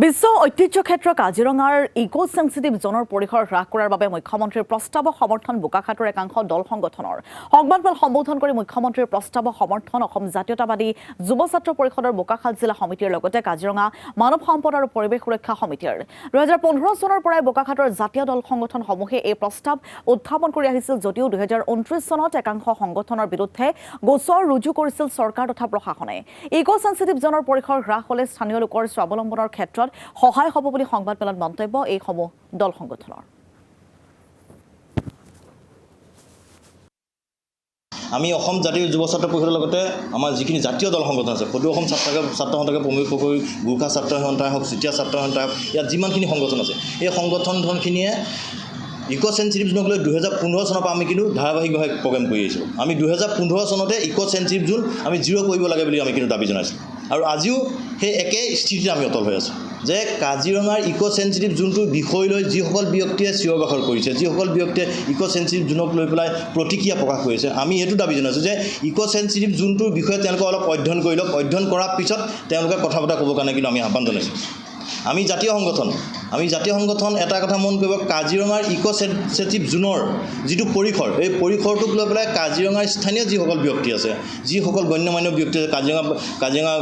বিশ্ব ঐতিহ্য ক্ষেত্ৰ কাজিৰঙাৰ ইকো সেন্সিটিভ জোনৰ পৰিসৰ হ্ৰাস কৰাৰ বাবে মুখ্যমন্ত্ৰীৰ প্ৰস্তাৱক সমৰ্থন বোকাখাতৰ একাংশ দল সংগঠনৰ সংবাদমেল সম্বোধন কৰি মুখ্যমন্ত্ৰীৰ প্ৰস্তাৱক সমৰ্থন অসম জাতীয়তাবাদী যুৱ ছাত্ৰ পৰিষদৰ বোকাখাত জিলা সমিতিৰ লগতে কাজিৰঙা মানৱ সম্পদ আৰু পৰিৱেশ সুৰক্ষা সমিতিৰ 2015 চনৰ পৰাই বোকাখাতৰ জাতীয় দল সংগঠনসমূহে এই প্ৰস্তাৱ উত্থাপন কৰি আহিছিল যদিও 2029 চনত একাংশ সংগঠনৰ বিৰুদ্ধে গোচৰ ৰুজু কৰিছিল চৰকাৰ তথা প্ৰশাসনে ইকো সেন্সিটিভ জোনৰ পৰিসৰ হ্ৰাস হ'লে স্থানীয় লোকৰ স্বাৱলম্বনৰ ক্ষেত্ৰত সহায় হ'ব বুলি সংবাদমেলত মন্তব্য এই সমূহ দল সংগঠনৰ আমি অসম জাতীয় যুৱ ছাত্ৰ পৰিষদৰ লগতে আমাৰ যিখিনি জাতীয় দল সংগঠন আছে সদৌ অসম ছাত্ৰ সন্থাকে প্ৰমুখ কৰি গোৰ্খা ছাত্ৰ সন্থা হওক চিতিয়া ছাত্ৰ সন্থা ইয়াত যিমানখিনি সংগঠন আছে এই সংগঠনখিনিয়ে ইকো সেন্সিটিভ জোনক লৈ 2015 চনৰ পৰা আমি কিন্তু ধাৰাবাহিকভাৱে প্ৰগ্ৰেম কৰি আহিছোঁ আমি 2015 চনতে ইকো সেন্সিটিভ জোন আমি জিৰ' কৰিব লাগে বুলি আমি কিন্তু দাবী জনাইছোঁ আৰু আজিও সেই একে স্থিতিতে আমি অটল হৈ আছোঁ যে কাজিৰঙাৰ ইকো সেন্সিটিভ জোনটোৰ বিষয় লৈ যিসকল ব্যক্তিয়ে চিঞৰ বাখৰ কৰিছে যিসকল ব্যক্তিয়ে ইকো সেন্সিটিভ জোনক লৈ পেলাই প্ৰতিক্ৰিয়া প্ৰকাশ কৰিছে আমি এইটো দাবী জনাইছোঁ যে ইকো সেন্সিটিভ জোনটোৰ বিষয়ে তেওঁলোকে অলপ অধ্যয়ন কৰি লওক অধ্যয়ন কৰাৰ পিছত তেওঁলোকে কথা বতৰা ক'বৰ কাৰণে কিন্তু আমি আহ্বান জনাইছোঁ আমি জাতীয় সংগঠন এটা কথা মন কৰিব কাজিৰঙাৰ ইকো সেন্সিটিভ জোনৰ যিটো পৰিসৰ এই পৰিসৰটোক লৈ পেলাই কাজিৰঙাৰ স্থানীয় যিসকল ব্যক্তি আছে যিসকল গণ্যমান্য ব্যক্তি আছে কাজিৰঙা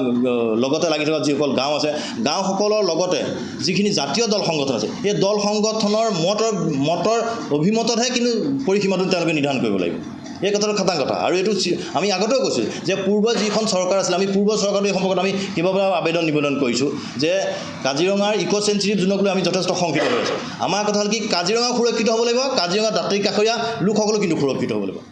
লগতে লাগি থকা যিসকল গাঁও আছে গাঁওসকলৰ লগতে যিখিনি জাতীয় দল সংগঠন আছে এই দল সংগঠনৰ মতৰ অভিমততহে কিন্তু পৰিসীমাটো তেওঁলোকে নিৰ্ধাৰণ কৰিব লাগিব এই কথাটো খাটাং কথা আৰু এইটো আমি আগতেও কৈছোঁ যে পূৰ্ব যিখন চৰকাৰ আছিল আমি পূৰ্ব চৰকাৰৰ এই সম্পৰ্কত আমি কেইবাবাৰো নিবেদন কৰিছোঁ যে কাজিৰঙাৰ ইকো সেন্সিটিভ জোনক লৈ আমি যথেষ্ট শংকিত হৈ আছোঁ আমাৰ কথা হ'ল কি কাজিৰঙা সুৰক্ষিত হ'ব লাগিব কাজিৰঙা দাঁতি কাষৰীয়া লোকসকলো কিন্তু সুৰক্ষিত হ'ব লাগিব